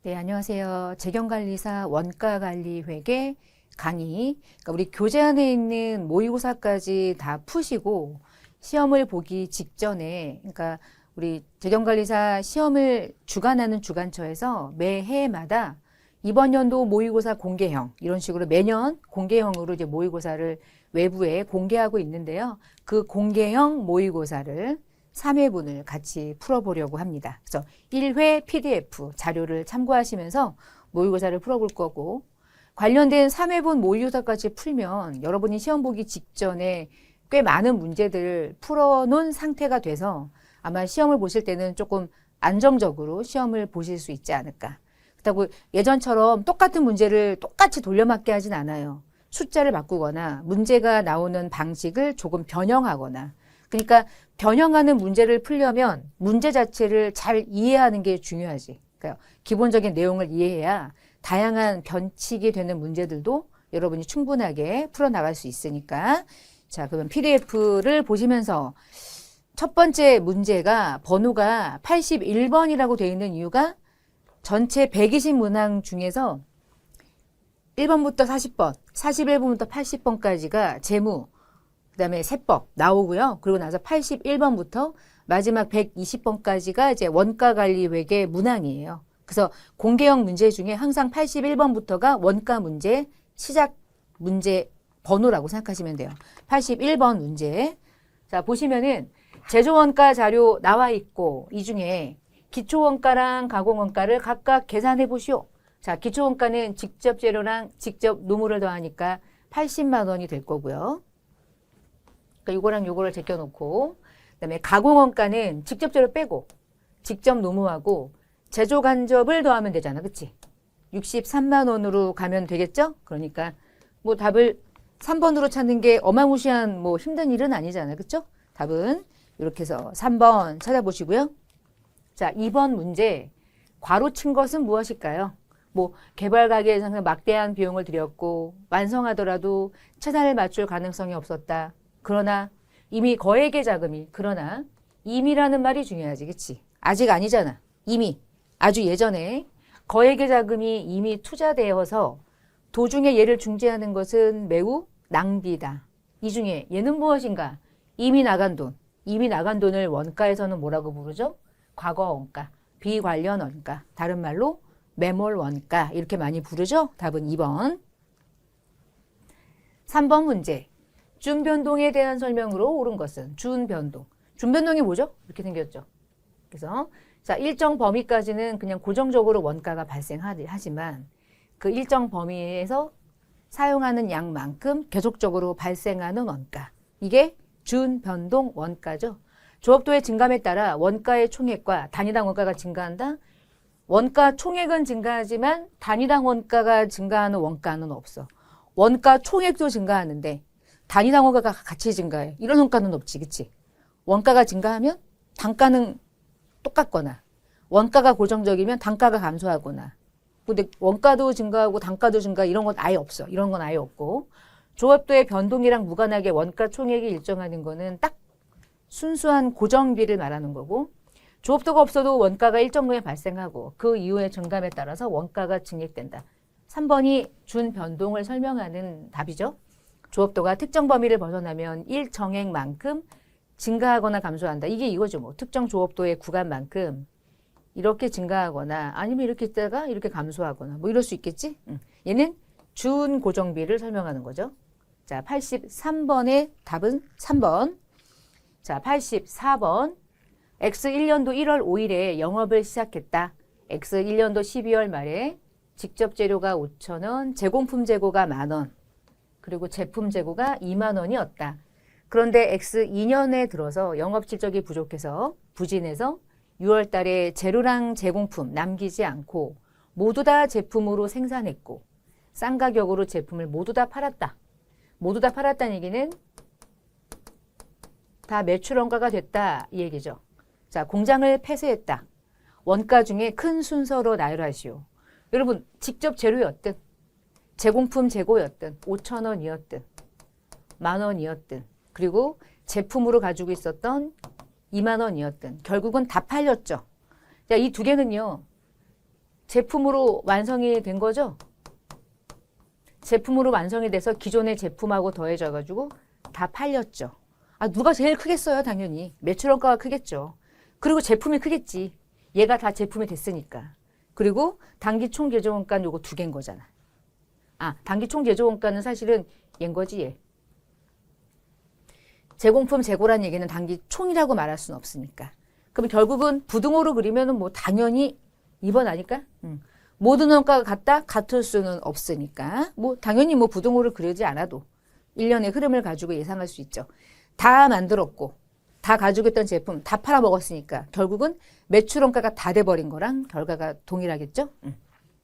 네, 안녕하세요. 재경관리사 원가관리회계 강의. 그러니까 우리 교재 안에 있는 모의고사까지 다 푸시고 시험을 보기 직전에, 그러니까 우리 재경관리사 시험을 주관하는 주관처에서 매해마다 이번 연도 모의고사 공개형, 이런 식으로 매년 공개형으로 이제 모의고사를 외부에 공개하고 있는데요. 그 공개형 모의고사를 3회분을 같이 풀어보려고 합니다. 그래서 1회 PDF 자료를 참고하시면서 모의고사를 풀어볼 거고, 관련된 3회분 모의고사까지 풀면 여러분이 시험 보기 직전에 꽤 많은 문제들을 풀어놓은 상태가 돼서 아마 시험을 보실 때는 조금 안정적으로 시험을 보실 수 있지 않을까. 그렇다고 예전처럼 똑같은 문제를 똑같이 돌려막기 하진 않아요. 숫자를 바꾸거나 문제가 나오는 방식을 조금 변형하거나, 그러니까 변형하는 문제를 풀려면 문제 자체를 잘 이해하는 게 중요하지. 그러니까 기본적인 내용을 이해해야 다양한 변칙이 되는 문제들도 여러분이 충분하게 풀어나갈 수 있으니까. 자, 그러면 PDF를 보시면서 첫 번째 문제가 번호가 81번이라고 되어 있는 이유가 전체 120문항 중에서 1번부터 40번, 41번부터 80번까지가 재무, 그다음에 세법 나오고요. 그리고 나서 81번부터 마지막 120번까지가 이제 원가관리회계 문항이에요. 그래서 공개형 문제 중에 항상 81번부터가 원가 문제, 시작 문제 번호라고 생각하시면 돼요. 81번 문제. 자, 보시면은 제조원가 자료 나와 있고, 이 중에 기초원가랑 가공원가를 각각 계산해 보시오. 자, 기초원가는 직접 재료랑 직접 노무를 더하니까 80만 원이 될 거고요. 요거랑 요거를 제껴놓고, 그다음에 가공원가는 직접 재료 빼고 직접 노무하고 제조 간접을 더하면 되잖아, 그치? 63만 원으로 가면 되겠죠? 그러니까 뭐 답을 3번으로 찾는 게 어마무시한 뭐 힘든 일은 아니잖아요, 그쵸? 답은 이렇게 해서 3번 찾아보시고요. 자, 2번 문제, 괄호 친 것은 무엇일까요? 뭐 개발 가계에서 막대한 비용을 들였고 완성하더라도 최단을 맞출 가능성이 없었다. 그러나 이미 거액의 자금이, 그러나 이미라는 말이 중요하지, 그치? 아직 아니잖아. 이미 아주 예전에 거액의 자금이 이미 투자되어서 도중에 얘를 중지하는 것은 매우 낭비다. 이 중에 얘는 무엇인가? 이미 나간 돈. 이미 나간 돈을 원가에서는 뭐라고 부르죠? 과거 원가, 비관련 원가, 다른 말로 매몰 원가, 이렇게 많이 부르죠? 답은 2번. 3번 문제. 준변동에 대한 설명으로 옳은 것은 준변동. 준변동이 뭐죠? 이렇게 생겼죠. 그래서 자, 일정 범위까지는 그냥 고정적으로 원가가 발생하지만 그 일정 범위에서 사용하는 양만큼 계속적으로 발생하는 원가. 이게 준변동 원가죠. 조업도의 증감에 따라 원가의 총액과 단위당 원가가 증가한다. 원가 총액은 증가하지만 단위당 원가가 증가하는 원가는 없어. 원가 총액도 증가하는데 단위당 원가가 같이 증가해. 이런 원가는 없지, 그치? 원가가 증가하면 단가는 똑같거나 원가가 고정적이면 단가가 감소하거나, 근데 원가도 증가하고 단가도 증가, 이런 건 아예 없어. 이런 건 아예 없고, 조합도의 변동이랑 무관하게 원가 총액이 일정하는 거는 딱 순수한 고정비를 말하는 거고, 조합도가 없어도 원가가 일정량에 발생하고 그 이후의 증감에 따라서 원가가 증액된다. 3번이 준변동을 설명하는 답이죠. 조합도가 특정 범위를 벗어나면 일정액만큼 증가하거나 감소한다. 이게 이거죠. 뭐 특정 조합도의 구간만큼 이렇게 증가하거나 아니면 이렇게 있다가 이렇게 감소하거나 뭐 이럴 수 있겠지? 얘는 준고정비를 설명하는 거죠. 자, 83번의 답은 3번. 자, 84번. X 1년도 1월 5일에 영업을 시작했다. X 1년도 12월 말에 직접 재료가 5,000원, 제공품 재고가 10,000원, 그리고 제품 재고가 20,000원이었다. 그런데 X 2년에 들어서 영업 실적이 부족해서 부진해서 6월 달에 재료랑 제공품 남기지 않고 모두 다 제품으로 생산했고 싼 가격으로 제품을 모두 다 팔았다. 모두 다 팔았다는 얘기는 다 매출 원가가 됐다, 이 얘기죠. 자, 공장을 폐쇄했다. 원가 중에 큰 순서로 나열하시오. 여러분, 직접 재료였든 제공품 재고였든 5,000원이었든 10,000원이었든 그리고 제품으로 가지고 있었던 20,000원이었든 결국은 다 팔렸죠. 자, 이 두 개는요. 제품으로 완성이 된 거죠? 제품으로 완성이 돼서 기존의 제품하고 더해져가지고 다 팔렸죠. 아, 누가 제일 크겠어요? 당연히. 매출 원가가 크겠죠. 그리고 제품이 크겠지. 얘가 다 제품이 됐으니까. 그리고 단기 총 제조 원가는 요거 두 개인 거잖아. 아, 단기 총 제조 원가는 사실은 얘인 거지, 얘. 제공품 재고란 얘기는 단기 총이라고 말할 수는 없으니까. 그럼 결국은 부등호로 그리면은 뭐 당연히 2번 아닐까? 모든 원가가 같다? 같을 수는 없으니까. 뭐 당연히 뭐 부등호를 그리지 않아도 1년의 흐름을 가지고 예상할 수 있죠. 다 만들었고 다 가지고 있던 제품 다 팔아먹었으니까 결국은 매출 원가가 다 돼버린 거랑 결과가 동일하겠죠?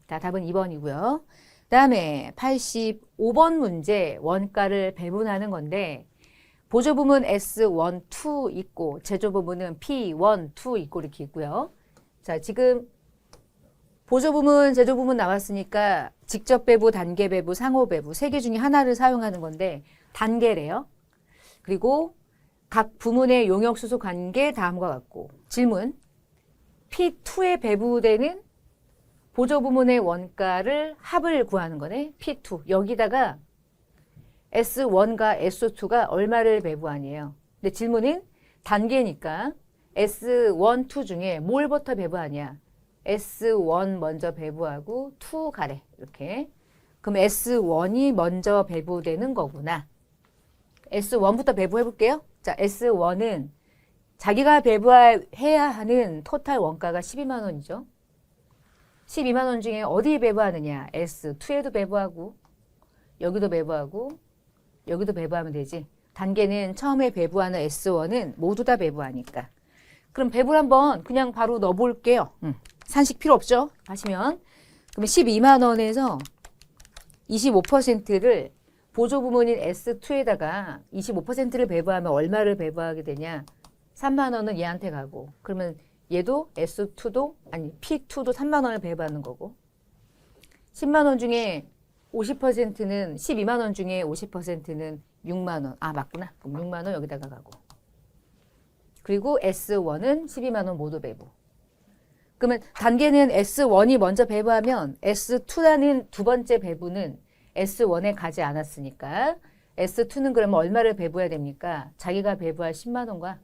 자, 답은 2번이고요. 그다음에 85번 문제 원가를 배분하는 건데 보조 부문 S1, 2 있고 제조 부문은 P1, 2 있고 이렇게 있고요. 자, 지금 보조 부문, 제조 부문 나왔으니까 직접 배부, 단계 배부, 상호 배부 세 개 중에 하나를 사용하는 건데 단계래요. 그리고 각 부문의 용역 수소 관계 다음과 같고 질문 P2에 배부되는 보조 부문의 원가를 합을 구하는 거네. P2 여기다가 S1과 S2가 얼마를 배부하니에요. 근데 질문은 단계니까 S1, 2 중에 뭘부터 배부하냐. S1 먼저 배부하고 2 가래. 이렇게. 그럼 S1이 먼저 배부되는 거구나. S1부터 배부해 볼게요. 자, S1은 자기가 배부해야 하는 토탈 원가가 12만 원이죠. 12만 원 중에 어디에 배부하느냐. S2에도 배부하고 여기도 배부하고 여기도 배부하면 되지. 단계는 처음에 배부하는 S1은 모두 다 배부하니까. 그럼 배부를 한번 그냥 바로 넣어볼게요. 산식 필요 없죠? 하시면. 그러면 12만 원에서 25%를 보조 부문인 S2에다가 25%를 배부하면 얼마를 배부하게 되냐? 3만 원은 얘한테 가고. 그러면 얘도 S2도 아니 P2도 3만 원을 배부하는 거고. 10만 원 중에 50%는 12만 원 중에 50%는 6만 원. 아, 맞구나. 그럼 6만 원 여기다가 가고. 그리고 S1은 12만 원 모두 배부. 그러면 단계는 S1이 먼저 배부하면 S2라는 두 번째 배부는 S1에 가지 않았으니까 S2는 그러면 얼마를 배부해야 됩니까? 자기가 배부할 10만 원과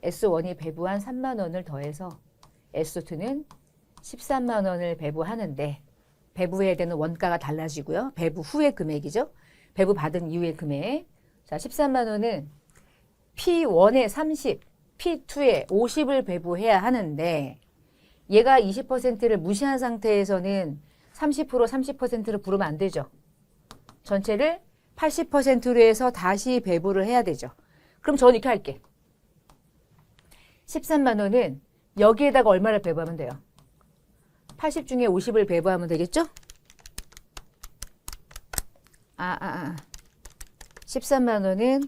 S1이 배부한 3만 원을 더해서 S2는 13만 원을 배부하는데 배부해야 되는 원가가 달라지고요. 배부 후의 금액이죠. 배부 받은 이후의 금액. 자, 13만 원은 P1에 30, P2에 50을 배부해야 하는데 얘가 20%를 무시한 상태에서는 30%를 부르면 안 되죠. 전체를 80%로 해서 다시 배부를 해야 되죠. 그럼 저는 이렇게 할게. 13만 원은 여기에다가 얼마를 배부하면 돼요? 80 중에 50을 배부하면 되겠죠? 13만 원은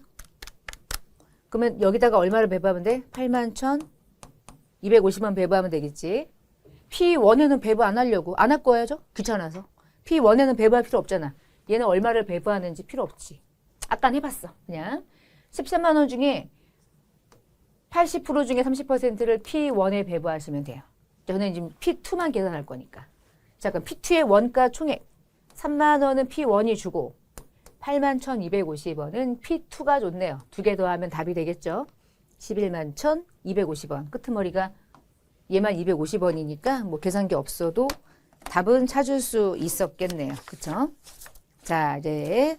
그러면 여기다가 얼마를 배부하면 돼? 81,250원 배부하면 되겠지. P1에는 배부 안 하려고. 안 할 거야죠? 귀찮아서. P1에는 배부할 필요 없잖아. 얘는 얼마를 배부하는지 필요 없지. 아까 해봤어. 그냥 13만 원 중에 80% 중에 30%를 P1에 배부하시면 돼요. 저는 지금 P2만 계산할 거니까. 자, 그럼 P2의 원가 총액 3만 원은 P1이 주고 81,250원은 P2가 줬네요. 두 개 더하면 답이 되겠죠. 111,1,250원. 끄트머리가 얘만 250원이니까 뭐 계산기 없어도 답은 찾을 수 있었겠네요. 그쵸? 자, 이제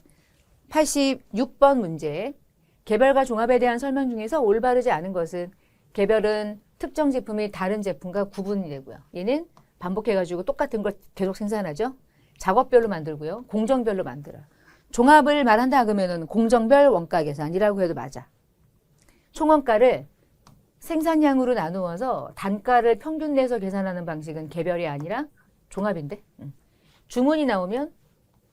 86번 문제. 개별과 종합에 대한 설명 중에서 올바르지 않은 것은 개별은 특정 제품이 다른 제품과 구분이 되고요. 얘는 반복해가지고 똑같은 걸 계속 생산하죠. 작업별로 만들고요. 공정별로 만들어요. 종합을 말한다 그러면은 공정별 원가 계산이라고 해도 맞아. 총원가를 생산량으로 나누어서 단가를 평균 내서 계산하는 방식은 개별이 아니라 종합인데. 주문이 나오면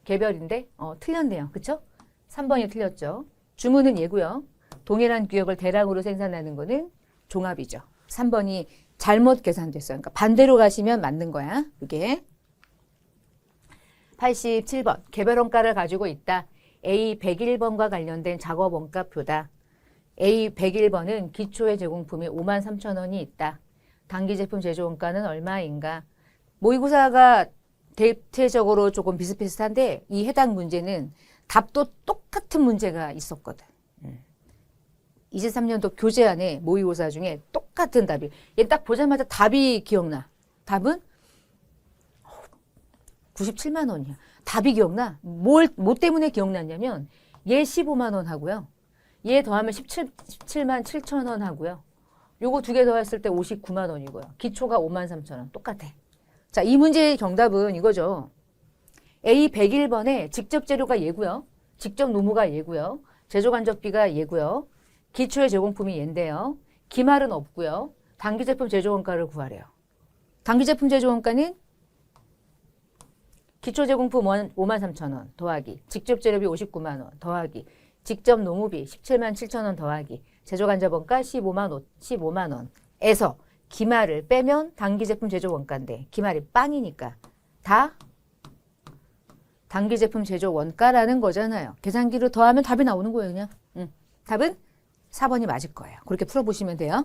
개별인데 틀렸네요. 그쵸? 3번이 틀렸죠. 주문은 얘고요. 동일한 규격을 대량으로 생산하는 거는 종합이죠. 3번이 잘못 계산됐어요. 그러니까 반대로 가시면 맞는 거야. 이게. 87번. 개별 원가를 가지고 있다. A 101번과 관련된 작업 원가표다. A 101번은 기초의 제공품이 53,000원이 있다. 단기 제품 제조 원가는 얼마인가? 모의고사가 대체적으로 조금 비슷비슷한데 이 해당 문제는 답도 똑같은 문제가 있었거든. 23년도 교재안에 모의고사 중에 똑같은 답이. 얘 딱 보자마자 답이 기억나. 답은 97만 원이야. 답이 기억나. 뭐 때문에 기억났냐면 얘 15만 원 하고요. 얘 더하면 17만 7천 원 하고요. 요거 두 개 더했을 때 59만 원이고요. 기초가 5만 3천 원. 똑같아. 자, 이 문제의 정답은 이거죠. A 101번에 직접 재료가 얘고요. 직접 노무가 얘고요. 제조간접비가 얘고요. 기초의 제공품이 얘인데요. 기말은 없고요. 당기제품 제조원가를 구하래요. 당기제품 제조원가는 기초제공품 5만 3천 원 더하기 직접 재료비 59만 원 더하기 직접 노무비 17만 7천 원 더하기 제조간접원가 15만 원에서 기말을 빼면 당기제품 제조원가인데 기말이 빵이니까 다 당기제품 제조원가라는 거잖아요. 계산기로 더하면 답이 나오는 거예요. 그냥. 답은 4번이 맞을 거예요. 그렇게 풀어보시면 돼요.